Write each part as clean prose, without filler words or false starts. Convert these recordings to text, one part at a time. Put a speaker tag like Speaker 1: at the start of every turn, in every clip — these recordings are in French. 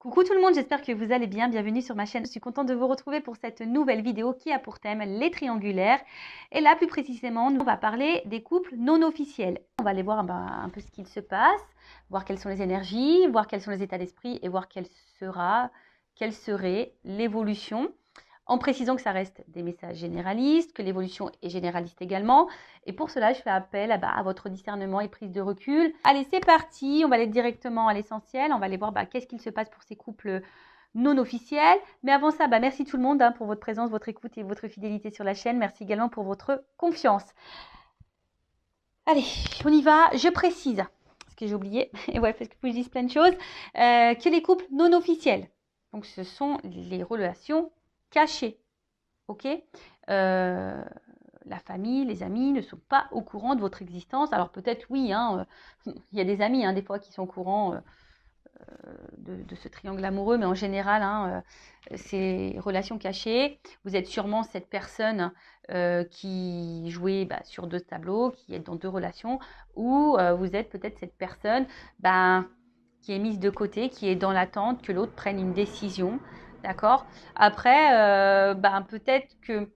Speaker 1: Coucou tout le monde, j'espère que vous allez bien. Bienvenue sur ma chaîne. Je suis contente de vous retrouver pour cette nouvelle vidéo qui a pour thème les triangulaires. Et là, plus précisément, on va parler des couples non officiels. On va aller voir un peu ce qu'il se passe, voir quelles sont les énergies, voir quels sont les états d'esprit et voir quelle serait l'évolution. En précisant que ça reste des messages généralistes, que l'évolution est généraliste également. Et pour cela, je fais appel à votre discernement et prise de recul. Allez, c'est parti. On va aller directement à l'essentiel. On va aller voir qu'est-ce qu'il se passe pour ces couples non officiels. Mais avant ça, merci tout le monde pour votre présence, votre écoute et votre fidélité sur la chaîne. Merci également pour votre confiance. Allez, on y va. Je précise, parce que j'ai oublié, et ouais, parce que je dis plein de choses, que les couples non officiels, donc ce sont les relations cachées, ok, la famille, les amis ne sont pas au courant de votre existence. Alors peut-être oui, il y a des amis des fois qui sont au courant de ce triangle amoureux, mais en général, c'est relations cachées. Vous êtes sûrement cette personne qui jouait sur deux tableaux, qui est dans deux relations, ou vous êtes peut-être cette personne qui est mise de côté, qui est dans l'attente que l'autre prenne une décision. D'accord. Après, peut-être que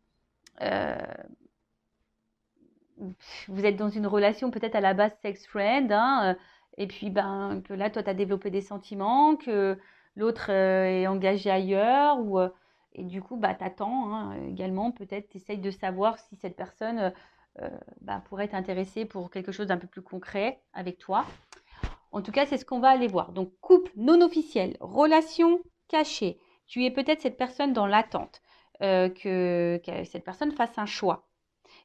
Speaker 1: vous êtes dans une relation peut-être à la base sex friend, et puis que là, toi, tu as développé des sentiments, que l'autre est engagé ailleurs, et du coup, tu attends également, peut-être, tu essayes de savoir si cette personne pourrait t'intéresser pour quelque chose d'un peu plus concret avec toi. En tout cas, c'est ce qu'on va aller voir. Donc, couple non officiel, relation cachée. Tu es peut-être cette personne dans l'attente, que cette personne fasse un choix.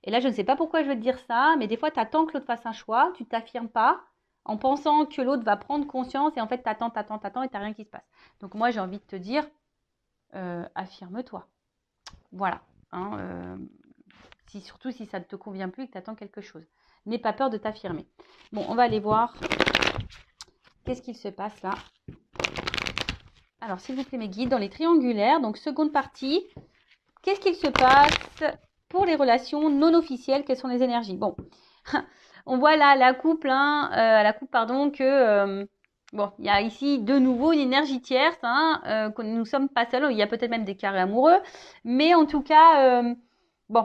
Speaker 1: Et là, je ne sais pas pourquoi je veux te dire ça, mais des fois, tu attends que l'autre fasse un choix, tu ne t'affirmes pas en pensant que l'autre va prendre conscience et en fait, tu attends et tu n'as rien qui se passe. Donc moi, j'ai envie de te dire, affirme-toi. Voilà. Surtout si ça ne te convient plus et que tu attends quelque chose. N'aie pas peur de t'affirmer. Bon, on va aller voir qu'est-ce qu'il se passe là. Alors, s'il vous plaît, mes guides, dans les triangulaires, donc seconde partie, qu'est-ce qu'il se passe pour les relations non officielles? Quelles sont les énergies? Bon, on voit là la coupe, que il y a ici de nouveau une énergie tierce, que nous ne sommes pas seuls. Il y a peut-être même des carrés amoureux, mais en tout cas,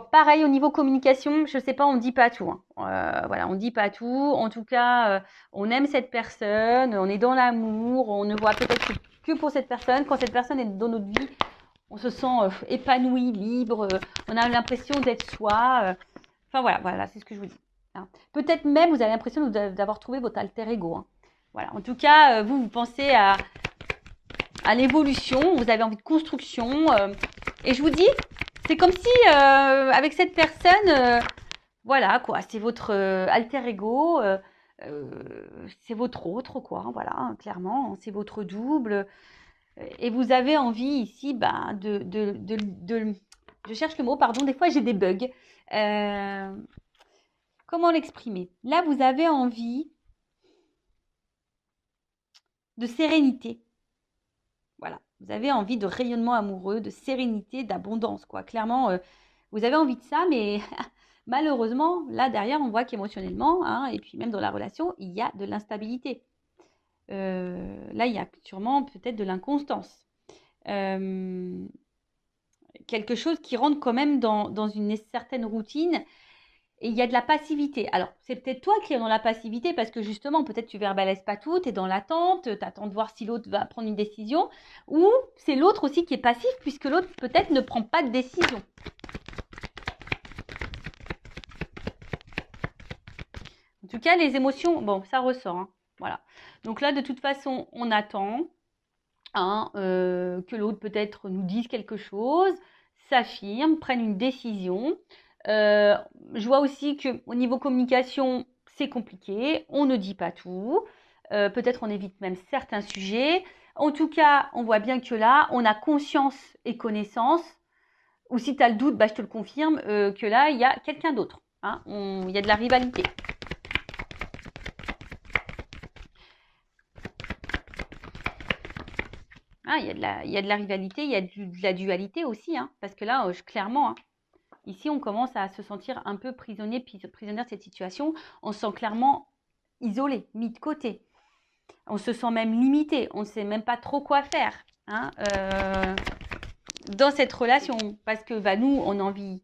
Speaker 1: pareil au niveau communication, je sais pas, on dit pas tout. Voilà, on dit pas tout. En tout cas, on aime cette personne, on est dans l'amour, on ne voit peut-être que pour cette personne. Quand cette personne est dans notre vie, on se sent épanoui, libre, on a l'impression d'être soi. Voilà, c'est ce que je vous dis. Peut-être même, vous avez l'impression d'avoir trouvé votre alter ego. Voilà. En tout cas, vous pensez à l'évolution, vous avez envie de construction. Et je vous dis, c'est comme si, avec cette personne, voilà, quoi, c'est votre alter ego, c'est votre autre, quoi, voilà, clairement, c'est votre double. Et vous avez envie ici je cherche le mot, pardon, des fois j'ai des bugs. Comment l'exprimer? Là, vous avez envie de sérénité. Voilà, vous avez envie de rayonnement amoureux, de sérénité, d'abondance, quoi. Clairement, vous avez envie de ça, mais malheureusement, là derrière, on voit qu'émotionnellement, et puis même dans la relation, il y a de l'instabilité. Là, il y a sûrement peut-être de l'inconstance. Quelque chose qui rentre quand même dans une certaine routine, et il y a de la passivité. Alors, c'est peut-être toi qui es dans la passivité parce que justement, peut-être tu verbalises pas tout, tu es dans l'attente, tu attends de voir si l'autre va prendre une décision, ou c'est l'autre aussi qui est passif puisque l'autre peut-être ne prend pas de décision. En tout cas, les émotions, ça ressort. Voilà. Donc là, de toute façon, on attend que l'autre peut-être nous dise quelque chose, s'affirme, prenne une décision. Je vois aussi qu'au niveau communication, c'est compliqué. On ne dit pas tout. Peut-être on évite même certains sujets. En tout cas, on voit bien que là, on a conscience et connaissance. Ou si tu as le doute, je te le confirme, que là, il y a quelqu'un d'autre. Il y a de la rivalité. Il y a de la rivalité, il y a de la dualité aussi. Parce que là, clairement... Ici, on commence à se sentir un peu prisonnière de cette situation. On se sent clairement isolé, mis de côté. On se sent même limité. On ne sait même pas trop quoi faire hein, dans cette relation. Parce que bah, nous, on a envie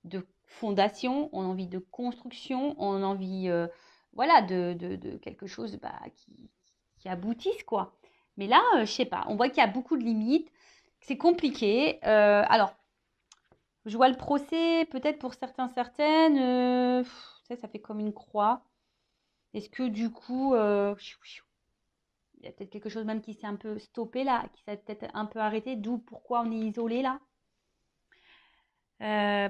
Speaker 1: de fondation, on a envie de construction, on a envie voilà, de quelque chose bah, qui aboutisse, quoi. Mais là, je sais pas, on voit qu'il y a beaucoup de limites, c'est compliqué. Alors, je vois le procès, peut-être pour certains, certaines, ça fait comme une croix. Est-ce que du coup, il y a peut-être quelque chose même qui s'est un peu stoppé là, qui s'est peut-être un peu arrêté, d'où pourquoi on est isolé là.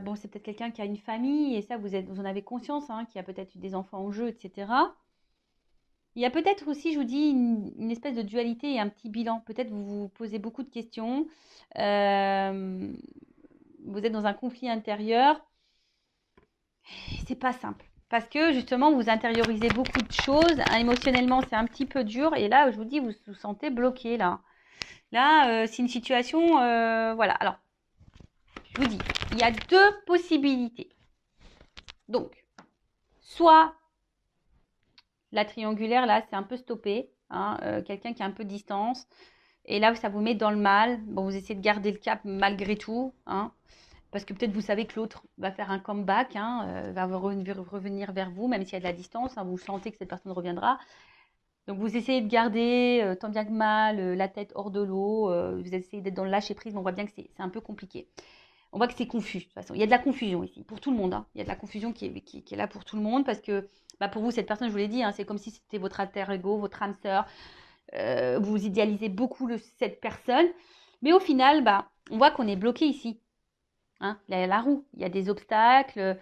Speaker 1: Bon, c'est peut-être quelqu'un qui a une famille et ça, vous en avez conscience, hein, qui a peut-être eu des enfants en jeu, etc. Il y a peut-être aussi, je vous dis, une espèce de dualité et un petit bilan. Peut-être vous vous posez beaucoup de questions. Vous êtes dans un conflit intérieur. C'est pas simple. Parce que justement, vous intériorisez beaucoup de choses. Émotionnellement, c'est un petit peu dur. Et là, je vous dis, vous vous sentez bloqué là. Là, c'est une situation. Voilà. Alors, je vous dis, il y a deux possibilités. Donc, soit la triangulaire, là, c'est un peu stoppé. Hein, quelqu'un qui a un peu de distance. Et là, ça vous met dans le mal. Bon, vous essayez de garder le cap malgré tout. Hein, parce que peut-être vous savez que l'autre va faire un comeback, hein, va revenir vers vous, même s'il y a de la distance. Hein, vous sentez que cette personne reviendra. Donc, vous essayez de garder, tant bien que mal, la tête hors de l'eau. Vous essayez d'être dans le lâcher-prise, mais on voit bien que c'est un peu compliqué. On voit que c'est confus, de toute façon. Il y a de la confusion ici, pour tout le monde. Hein. Il y a de la confusion qui est là pour tout le monde, parce que bah, pour vous, cette personne, je vous l'ai dit, hein, c'est comme si c'était votre alter ego, votre âme sœur. Vous idéalisez beaucoup cette personne. Mais au final, bah, on voit qu'on est bloqué ici. Hein, la roue, il y a des obstacles.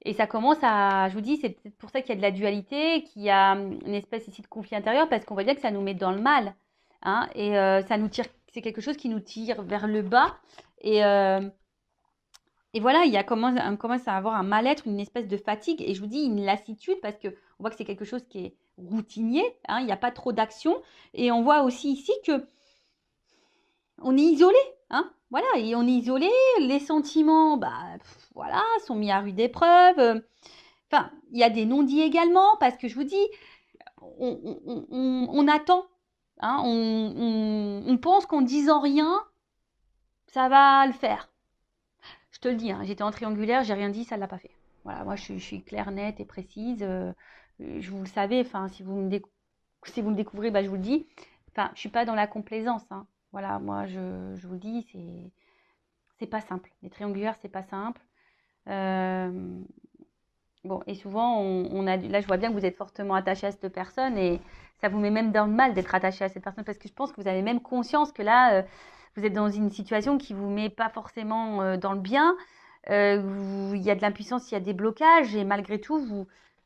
Speaker 1: Et ça commence à, je vous dis, c'est peut-être pour ça qu'il y a de la dualité, qu'il y a une espèce ici de conflit intérieur, parce qu'on voit bien que ça nous met dans le mal. Hein, et ça nous tire, c'est quelque chose qui nous tire vers le bas. Et voilà, on commence à avoir un mal-être, une espèce de fatigue, et je vous dis une lassitude, parce qu'on voit que c'est quelque chose qui est routinier, hein, il n'y a pas trop d'action, et on voit aussi ici que on est isolé, hein, voilà, et on est isolé, les sentiments, bah, voilà, sont mis à rude épreuve, enfin, il y a des non-dits également, parce que je vous dis, on attend, hein, on pense qu'en disant rien, ça va le faire. Je te le dis, hein, j'étais en triangulaire, j'ai rien dit, ça ne l'a pas fait. Voilà, moi je suis claire, nette et précise. Je vous le savez, enfin, si vous me découvrez, bah, je vous le dis. Enfin, je ne suis pas dans la complaisance. Hein. Voilà, moi je vous le dis, c'est pas simple. Les triangulaires, c'est pas simple. Bon, et souvent, là je vois bien que vous êtes fortement attaché à cette personne et ça vous met même dans le mal d'être attaché à cette personne parce que je pense que vous avez même conscience que là, vous êtes dans une situation qui vous met pas forcément dans le bien. Il y a de l'impuissance, il y a des blocages et malgré tout,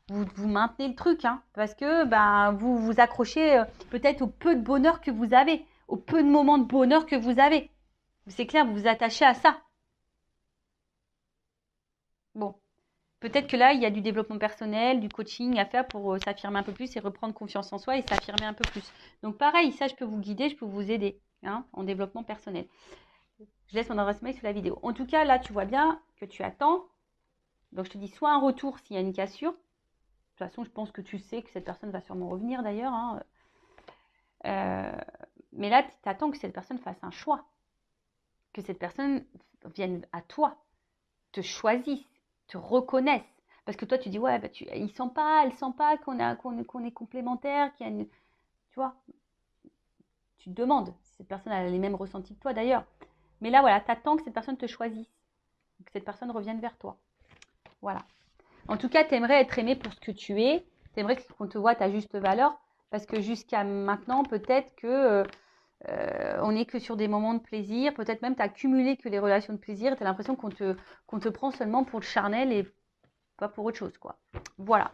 Speaker 1: vous maintenez le truc hein, parce que ben, vous vous accrochez peut-être au peu de bonheur que vous avez, au peu de moments de bonheur que vous avez. C'est clair, vous vous attachez à ça. Bon. Peut-être que là, il y a du développement personnel, du coaching à faire pour s'affirmer un peu plus et reprendre confiance en soi et s'affirmer un peu plus. Donc pareil, ça, je peux vous guider, je peux vous aider hein, en développement personnel. Je laisse mon adresse mail sous la vidéo. En tout cas, là, tu vois bien que tu attends. Donc, je te dis soit un retour s'il y a une cassure. De toute façon, je pense que tu sais que cette personne va sûrement revenir d'ailleurs. Hein. Mais là, tu attends que cette personne fasse un choix. Que cette personne vienne à toi, te choisisse, te reconnaisse. Parce que toi, tu dis, ouais, bah, elle sent pas qu'on est complémentaires, qu'il y a une... Tu vois, tu te demandes si cette personne a les mêmes ressentis que toi d'ailleurs. Mais là, voilà, tu attends que cette personne te choisisse, que cette personne revienne vers toi. Voilà. En tout cas, tu aimerais être aimé pour ce que tu es. Tu aimerais qu'on te voit à ta juste valeur. Parce que jusqu'à maintenant, peut-être que on n'est que sur des moments de plaisir. Peut-être même tu as cumulé que les relations de plaisir. Tu as l'impression qu'on te prend seulement pour le charnel et pas pour autre chose, quoi. Voilà.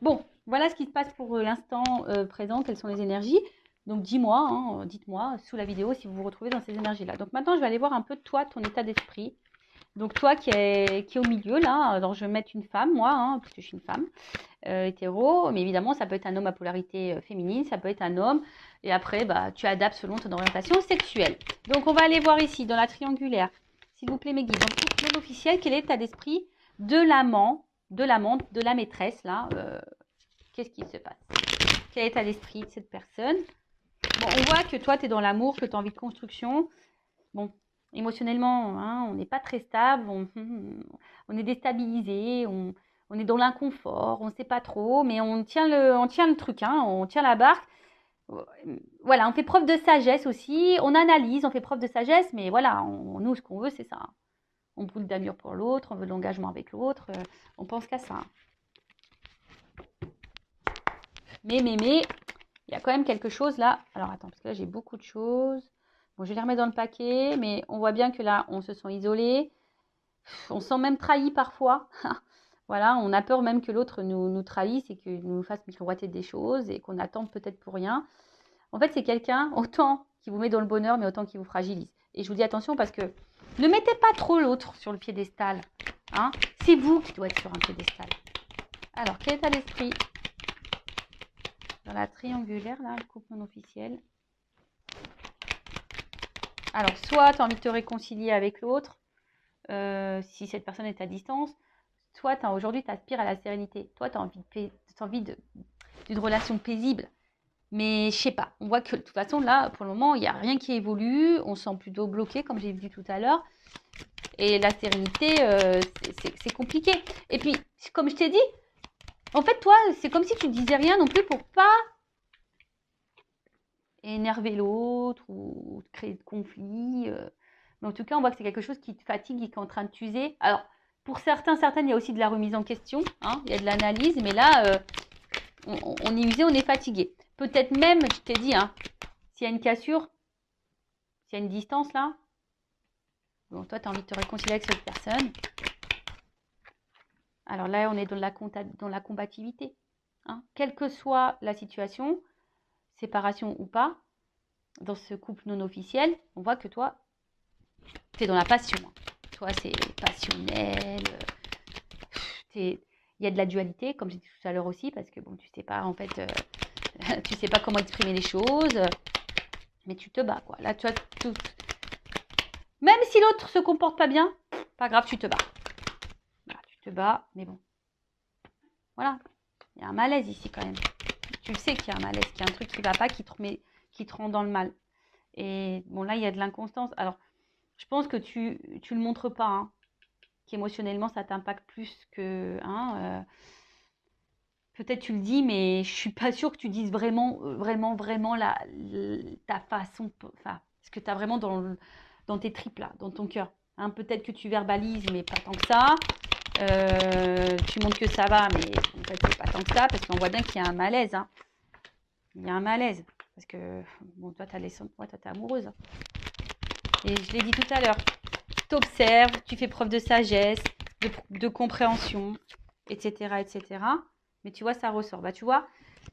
Speaker 1: Bon, voilà ce qui se passe pour l'instant présent. Quelles sont les énergies? Donc, dis-moi, hein, dites-moi sous la vidéo si vous vous retrouvez dans ces énergies-là. Donc, maintenant, je vais aller voir un peu toi, ton état d'esprit. Donc, toi qui est au milieu, là, alors je vais mettre une femme, moi, hein, parce que je suis une femme hétéro. Mais évidemment, ça peut être un homme à polarité féminine, ça peut être un homme. Et après, bah, tu adaptes selon ton orientation sexuelle. Donc, on va aller voir ici, dans la triangulaire. S'il vous plaît, mes guides. Donc, pour l'officiel, quel est l'état d'esprit de l'amant, de l'amante, de la maîtresse, là Qu'est-ce qui se passe? Quel état d'esprit de cette personne? Bon, on voit que toi, tu es dans l'amour, que tu as envie de construction. Bon, émotionnellement, hein, on n'est pas très stable, on est déstabilisé, on est dans l'inconfort, on ne sait pas trop, mais on tient le truc, hein, on tient la barque. Voilà, on fait preuve de sagesse aussi, on analyse, on fait preuve de sagesse, mais voilà, nous, ce qu'on veut, c'est ça. On brûle d'amour pour l'autre, on veut de l'engagement avec l'autre, on pense qu'à ça. Mais, il y a quand même quelque chose là. Alors, attends, parce que là, j'ai beaucoup de choses. Bon, je vais les remettre dans le paquet, mais on voit bien que là, on se sent isolé. On se sent même trahi parfois. Voilà, on a peur même que l'autre nous trahisse et qu'il nous fasse miroiter des choses et qu'on attende peut-être pour rien. En fait, c'est quelqu'un autant qui vous met dans le bonheur, mais autant qui vous fragilise. Et je vous dis attention parce que ne mettez pas trop l'autre sur le piédestal. Hein, c'est vous qui doit être sur un piédestal. Alors, quel état d'esprit dans la triangulaire, là, le couple non officiel? Alors, soit tu as envie de te réconcilier avec l'autre, si cette personne est à distance, soit aujourd'hui, tu aspires à la sérénité. Toi, tu as envie d'une relation paisible. Mais je sais pas, on voit que de toute façon, là, pour le moment, il n'y a rien qui évolue. On se sent plutôt bloqué, comme j'ai dit tout à l'heure. Et la sérénité, c'est compliqué. Et puis, comme je t'ai dit, en fait, toi, c'est comme si tu ne disais rien non plus pour pas énerver l'autre ou créer de conflits. Mais en tout cas, on voit que c'est quelque chose qui te fatigue et qui est en train de t'user. Alors, pour certaines, il y a aussi de la remise en question. Hein, il y a de l'analyse, mais là, on est usé, on est fatigué. Peut-être même, je t'ai dit, hein, s'il y a une cassure, s'il y a une distance là, bon, toi, tu as envie de te réconcilier avec cette personne. Alors là, on est dans la combativité. Hein. Quelle que soit la situation, séparation ou pas, dans ce couple non officiel, on voit que toi, tu es dans la passion. Toi, c'est passionnel. Il y a de la dualité, comme j'ai dit tout à l'heure aussi, parce que bon, tu sais pas, en fait, tu sais pas comment exprimer les choses, mais tu te bats, quoi. Là, tu as tout. Même si l'autre se comporte pas bien, pas grave, tu te bats. Voilà, tu te bats, mais bon. Voilà, il y a un malaise ici quand même. Tu le sais qu'il y a un malaise, qu'il y a un truc qui va pas, qui te rend dans le mal. Et bon, là, il y a de l'inconstance. Alors, je pense que tu le montres pas, hein, qu'émotionnellement, ça t'impacte plus que... Hein, peut-être tu le dis, mais je suis pas sûre que tu dises vraiment ta façon, enfin, ce que tu as vraiment dans tes tripes, là, dans ton cœur. Hein, peut-être que tu verbalises, mais pas tant que ça. Tu montres que ça va, mais en fait, c'est pas tant que ça, parce qu'on voit bien qu'il y a un malaise. Hein. Il y a un malaise. Parce que, bon, toi, t'es amoureuse. Hein. Et je l'ai dit tout à l'heure. Tu observes, tu fais preuve de sagesse, de compréhension, etc., etc. Mais tu vois, ça ressort. Bah, tu vois,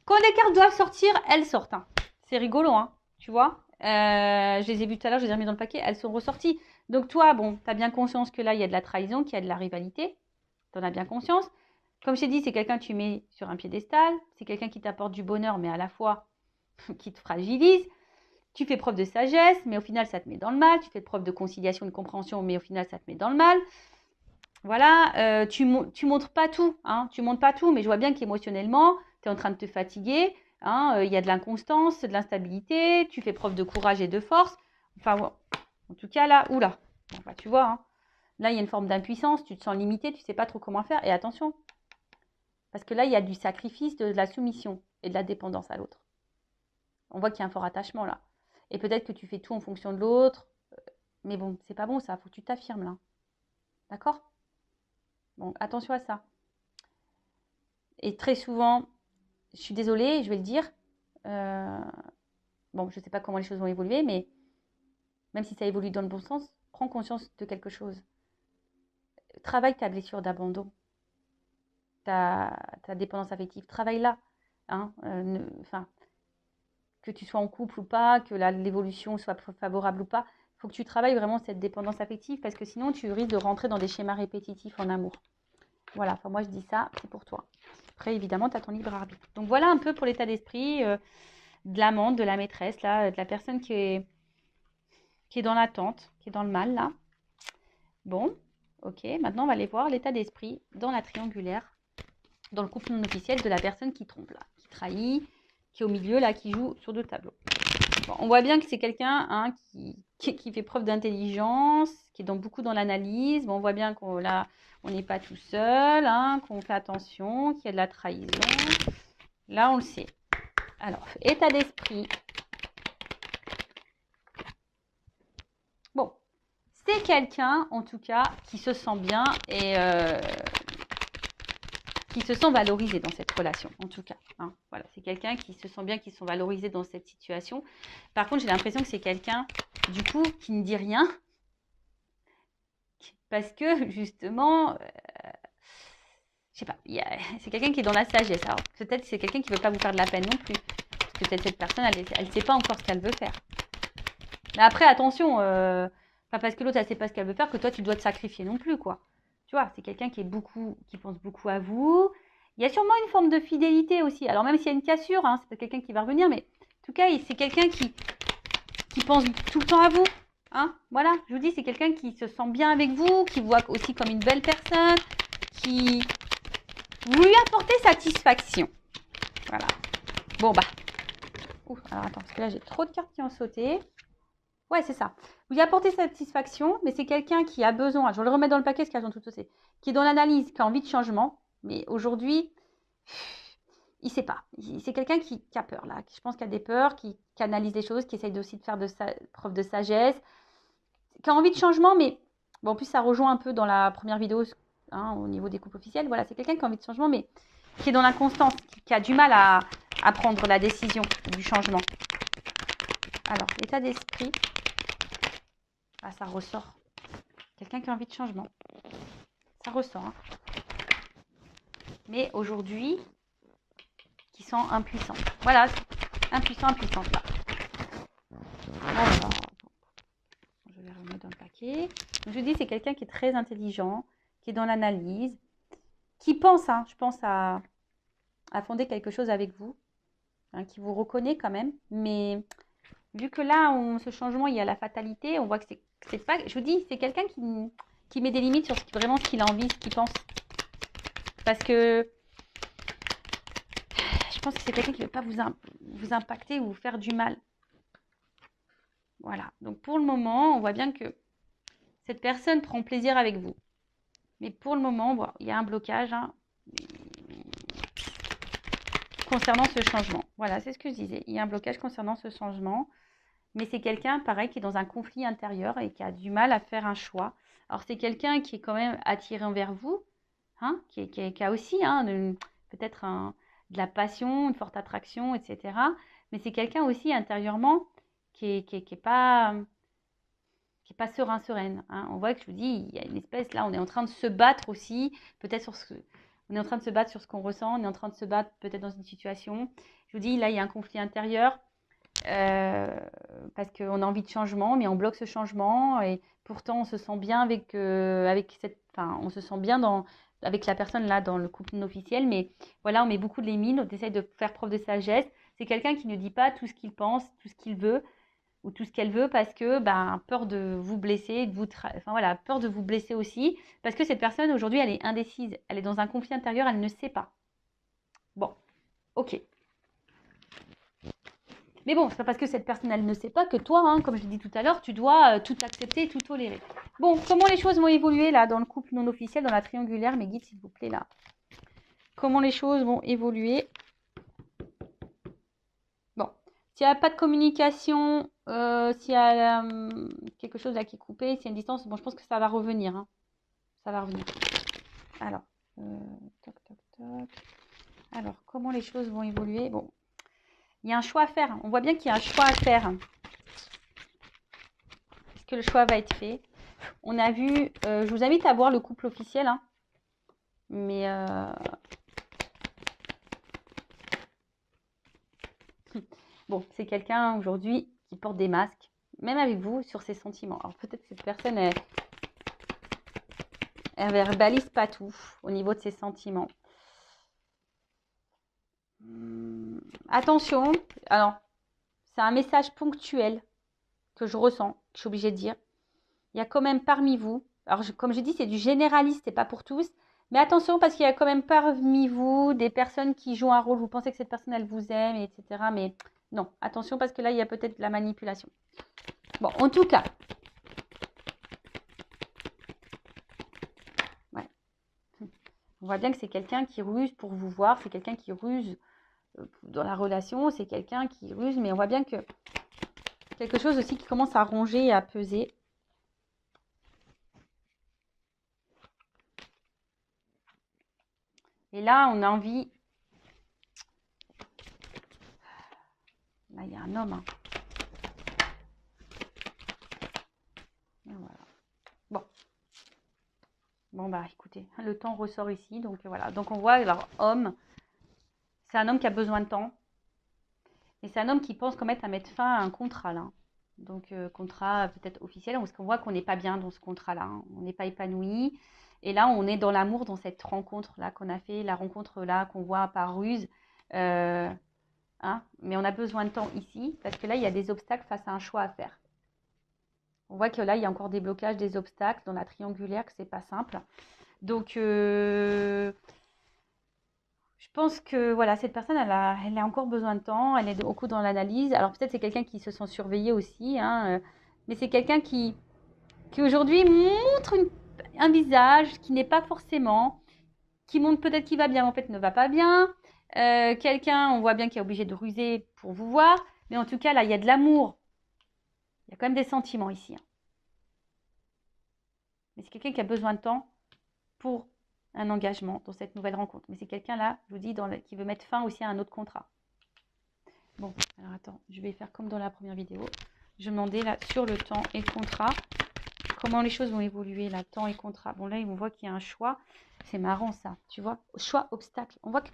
Speaker 1: quand les cartes doivent sortir, elles sortent. Hein. C'est rigolo, hein, tu vois. Je les ai vues tout à l'heure, je les ai remis dans le paquet, elles sont ressorties. Donc toi, bon, tu as bien conscience que là, il y a de la trahison, qu'il y a de la rivalité. Tu en as bien conscience. Comme je t'ai dit, c'est quelqu'un que tu mets sur un piédestal. C'est quelqu'un qui t'apporte du bonheur, mais à la fois qui te fragilise. Tu fais preuve de sagesse, mais au final, ça te met dans le mal. Tu fais preuve de conciliation, de compréhension, mais au final, ça te met dans le mal. Voilà, tu montres pas tout, hein, tu montres pas tout, mais je vois bien qu'émotionnellement, tu es en train de te fatiguer, hein, y a de l'inconstance, de l'instabilité, tu fais preuve de courage et de force. Enfin, bon, en tout cas, là, oula, bon, bah, tu vois, hein, là, il y a une forme d'impuissance, tu te sens limité, tu sais pas trop comment faire, et attention, parce que là, il y a du sacrifice, de la soumission et de la dépendance à l'autre. On voit qu'il y a un fort attachement là. Et peut-être que tu fais tout en fonction de l'autre, mais bon, c'est pas bon ça, faut que tu t'affirmes là. D'accord ? Bon, attention à ça. Et très souvent, je suis désolée, je vais le dire, bon, je ne sais pas comment les choses vont évoluer, mais même si ça évolue dans le bon sens, prends conscience de quelque chose. Travaille ta blessure d'abandon, ta dépendance affective, travaille là. Hein, que tu sois en couple ou pas, que l'évolution soit favorable ou pas, il faut que tu travailles vraiment cette dépendance affective parce que sinon tu risques de rentrer dans des schémas répétitifs en amour. Voilà, enfin moi je dis ça, c'est pour toi. Après évidemment tu as ton libre arbitre. Donc voilà un peu pour l'état d'esprit de l'amante, de la maîtresse, là, de la personne qui est dans l'attente, qui est dans le mal là. Bon, ok, maintenant on va aller voir l'état d'esprit dans la triangulaire, dans le couple non officiel de la personne qui trompe là, qui trahit, qui est au milieu, là, qui joue sur 2 tableaux. Bon, on voit bien que c'est quelqu'un hein, qui fait preuve d'intelligence, qui est beaucoup dans l'analyse. Bon, on voit bien qu'on là, on n'est pas tout seul, hein, qu'on fait attention, qu'il y a de la trahison. Là, on le sait. Alors, état d'esprit. Bon, c'est quelqu'un, en tout cas, qui se sent bien et qui se sent valorisé dans cette relation, en tout cas. Hein. Voilà, c'est quelqu'un qui se sent bien, qui se sent valorisé dans cette situation. Par contre, j'ai l'impression que c'est quelqu'un, du coup, qui ne dit rien. Parce que, justement, je sais pas, c'est quelqu'un qui est dans la sagesse. Alors, peut-être que c'est quelqu'un qui ne veut pas vous faire de la peine non plus. Parce que peut-être cette personne, elle ne sait pas encore ce qu'elle veut faire. Mais après, attention, pas parce que l'autre, elle ne sait pas ce qu'elle veut faire, que toi, tu dois te sacrifier non plus, quoi. Tu vois, c'est quelqu'un qui pense beaucoup à vous. Il y a sûrement une forme de fidélité aussi. Alors, même s'il y a une cassure, hein, c'est pas quelqu'un qui va revenir, mais en tout cas, c'est quelqu'un qui pense tout le temps à vous. Hein, voilà, je vous dis, c'est quelqu'un qui se sent bien avec vous, qui vous voit aussi comme une belle personne, qui vous lui apportez satisfaction. Voilà. Bon, bah. Ouh, alors attends, parce que là, j'ai trop de cartes qui ont sauté. Ouais, c'est ça. Vous lui apportez satisfaction, mais c'est quelqu'un qui a besoin, je vais le remettre dans le paquet, parce qu'elles ont tout sauté, qui est dans l'analyse, qui a envie de changement, mais aujourd'hui, il ne sait pas. C'est quelqu'un qui a peur, là. Je pense qu'il a des peurs, qui analyse les choses, qui essaye aussi de faire preuve de sagesse, qui a envie de changement, mais bon, en plus, ça rejoint un peu dans la première vidéo hein, au niveau des couples officiels. Voilà, c'est quelqu'un qui a envie de changement, mais qui est dans l'inconstance, qui a du mal à prendre la décision du changement. Alors, l'état d'esprit. Ah, ça ressort. Quelqu'un qui a envie de changement. Ça ressort. Hein. Mais aujourd'hui, qui sent impuissant. Voilà, impuissant, impuissante là. Alors, je vais remettre dans le paquet. Donc, je vous dis, c'est quelqu'un qui est très intelligent, qui est dans l'analyse, qui pense, hein, je pense, à fonder quelque chose avec vous, hein, qui vous reconnaît quand même. Mais vu que là, ce changement, il y a la fatalité, on voit que c'est pas... Je vous dis, c'est quelqu'un qui met des limites sur vraiment ce qu'il a envie, ce qu'il pense. Parce que je pense que c'est quelqu'un qui ne veut pas vous impacter ou vous faire du mal. Voilà. Donc, pour le moment, on voit bien que cette personne prend plaisir avec vous. Mais pour le moment, bon, il y a un blocage hein, concernant ce changement. Voilà, c'est ce que je disais. Il y a un blocage concernant ce changement. Mais c'est quelqu'un, pareil, qui est dans un conflit intérieur et qui a du mal à faire un choix. Alors, c'est quelqu'un qui est quand même attiré envers vous, hein, qui a aussi hein, peut-être de la passion, une forte attraction, etc. Mais c'est quelqu'un aussi intérieurement qui est pas sereine. Hein. On voit que je vous dis, il y a une espèce, là, on est en train de se battre aussi, peut-être on est en train de se battre sur ce qu'on ressent, on est en train de se battre peut-être dans une situation. Je vous dis, là, il y a un conflit intérieur. Parce qu'on a envie de changement, mais on bloque ce changement et pourtant on se sent bien avec on se sent bien avec la personne là dans le couple non officiel, mais voilà, on met beaucoup de limites, on essaie de faire preuve de sagesse. C'est quelqu'un qui ne dit pas tout ce qu'il pense, tout ce qu'il veut ou tout ce qu'elle veut parce que peur de vous blesser, peur de vous blesser aussi, parce que cette personne aujourd'hui elle est indécise, elle est dans un conflit intérieur, elle ne sait pas. Bon, ok. Mais bon, c'est pas parce que cette personne, elle ne sait pas que toi, hein, comme je l'ai dit tout à l'heure, tu dois tout accepter et tout tolérer. Bon, comment les choses vont évoluer là dans le couple non officiel, dans la triangulaire, mes guides, s'il vous plaît, là. Comment les choses vont évoluer? Bon, s'il n'y a pas de communication, s'il y a quelque chose là qui est coupé, s'il y a une distance, bon, je pense que ça va revenir. Hein. Ça va revenir. Alors, toc, toc, toc. Alors, comment les choses vont évoluer? Bon. Il y a un choix à faire. On voit bien qu'il y a un choix à faire. Est-ce que le choix va être fait? On a vu... je vous invite à voir le couple officiel. Hein. Mais... bon, c'est quelqu'un aujourd'hui qui porte des masques. Même avec vous, sur ses sentiments. Alors peut-être que cette personne, elle verbalise pas tout au niveau de ses sentiments. Attention, alors, c'est un message ponctuel que je ressens, que je suis obligée de dire. Il y a quand même parmi vous, alors comme je dis, c'est du généraliste, c'est pas pour tous, Mais attention, parce qu'il y a quand même parmi vous des personnes qui jouent un rôle. Vous pensez que cette personne, elle vous aime, etc. Mais non, attention, parce que là, il y a peut-être de la manipulation. Bon, en tout cas. Ouais. On voit bien que c'est quelqu'un qui ruse pour vous voir. C'est quelqu'un qui ruse dans la relation. C'est quelqu'un qui ruse. Mais on voit bien que quelque chose aussi qui commence à ronger et à peser. Et là, on a envie... Là, il y a un homme. Hein. Et voilà. Bon. Bon, bah, écoutez, le temps ressort ici. Donc, voilà. Donc, on voit, alors, homme, c'est un homme qui a besoin de temps. Et c'est un homme qui pense quand même à mettre fin à un contrat, là. Donc, contrat peut-être officiel. Parce qu'on voit qu'on n'est pas bien dans ce contrat-là. Hein. On n'est pas épanoui. Et là, on est dans l'amour, dans cette rencontre-là qu'on a fait. La rencontre-là qu'on voit par ruse. Hein, mais on a besoin de temps ici. Parce que là, il y a des obstacles face à un choix à faire. On voit que là, il y a encore des blocages, des obstacles dans la triangulaire, que c'est pas simple. Donc, je pense que voilà, cette personne, elle a encore besoin de temps. Elle est beaucoup dans l'analyse. Alors, peut-être c'est quelqu'un qui se sent surveillé aussi. Hein, mais c'est quelqu'un qui aujourd'hui montre un visage qui n'est pas forcément, qui montre peut-être qu'il va bien, mais en fait ne va pas bien. Quelqu'un, on voit bien qu'il est obligé de ruser pour vous voir. Mais en tout cas, là, il y a de l'amour. Il y a quand même des sentiments ici. Hein. Mais c'est quelqu'un qui a besoin de temps pour un engagement dans cette nouvelle rencontre. Mais c'est quelqu'un là, je vous dis, qui veut mettre fin aussi à un autre contrat. Bon, alors attends, je vais faire comme dans la première vidéo. Je demandais là sur le temps et le contrat, comment les choses vont évoluer là, temps et contrat. Bon là, on voit qu'il y a un choix. C'est marrant ça, tu vois. Choix, obstacle. On voit que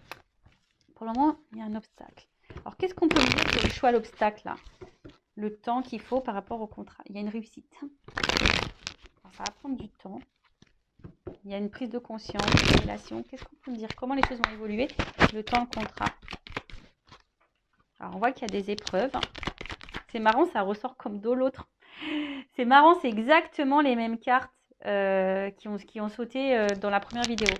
Speaker 1: pour le moment, il y a un obstacle. Alors qu'est-ce qu'on peut dire sur le choix, l'obstacle là? Le temps qu'il faut par rapport au contrat. Il y a une réussite. Alors, ça va prendre du temps. Il y a une prise de conscience, une révélation. Qu'est-ce qu'on peut me dire? Comment les choses vont évoluer? Le temps, le contrat. Alors, on voit qu'il y a des épreuves. C'est marrant, ça ressort comme de l'autre. C'est marrant, c'est exactement les mêmes cartes qui ont sauté dans la première vidéo.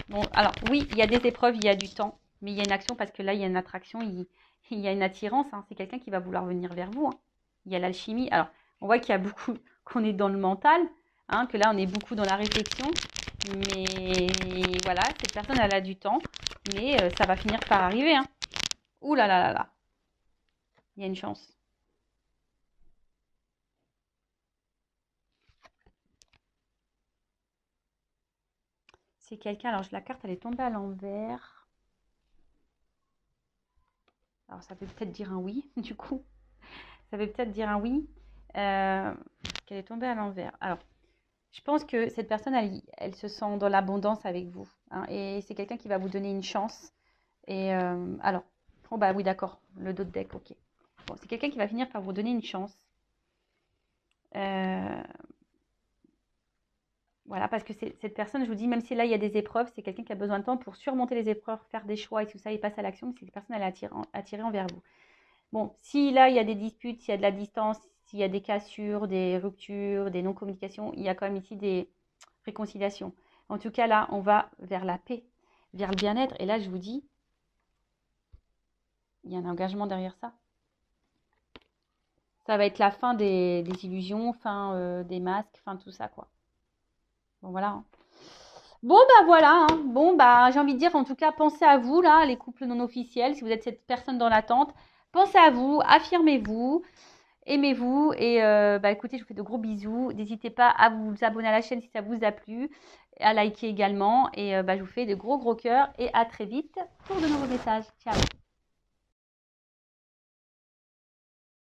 Speaker 1: Bon, alors, oui, il y a des épreuves, il y a du temps. Mais il y a une action parce que là, il y a une attraction, il y a une attirance. Hein. C'est quelqu'un qui va vouloir venir vers vous. Hein. Il y a l'alchimie. Alors, on voit qu'il y a beaucoup, qu'on est dans le mental. Hein, que là, on est beaucoup dans la réflexion. Mais voilà, cette personne, elle a du temps. Mais ça va finir par arriver. Hein. Ouh là là là là. Il y a une chance. C'est quelqu'un... Alors, la carte, elle est tombée à l'envers. Alors, ça veut peut-être dire un oui, du coup. Ça veut peut-être dire un oui. Qu'elle est tombée à l'envers. Alors, je pense que cette personne, elle se sent dans l'abondance avec vous. Hein, et c'est quelqu'un qui va vous donner une chance. Et alors, oh bah oui, d'accord. Le dos de deck, ok. Bon, c'est quelqu'un qui va finir par vous donner une chance. Voilà, parce que cette personne, je vous dis, même si là, il y a des épreuves, c'est quelqu'un qui a besoin de temps pour surmonter les épreuves, faire des choix et tout ça, et passer à l'action. Mais cette personne, elle est attirée envers vous. Bon, si là, il y a des disputes, s'il y a de la distance, s'il y a des cassures, des ruptures, des non-communications, il y a quand même ici des réconciliations. En tout cas, là, on va vers la paix, vers le bien-être. Et là, je vous dis, il y a un engagement derrière ça. Ça va être la fin des illusions, fin des masques, fin tout ça, quoi. Bon, voilà. Hein. Bon, bah voilà. Hein. Bon, bah j'ai envie de dire, en tout cas, pensez à vous, là, les couples non officiels. Si vous êtes cette personne dans l'attente, pensez à vous, affirmez-vous. Aimez-vous et bah écoutez, je vous fais de gros bisous. N'hésitez pas à vous abonner à la chaîne si ça vous a plu, à liker également et bah, je vous fais de gros cœurs et à très vite pour de nouveaux messages. Ciao.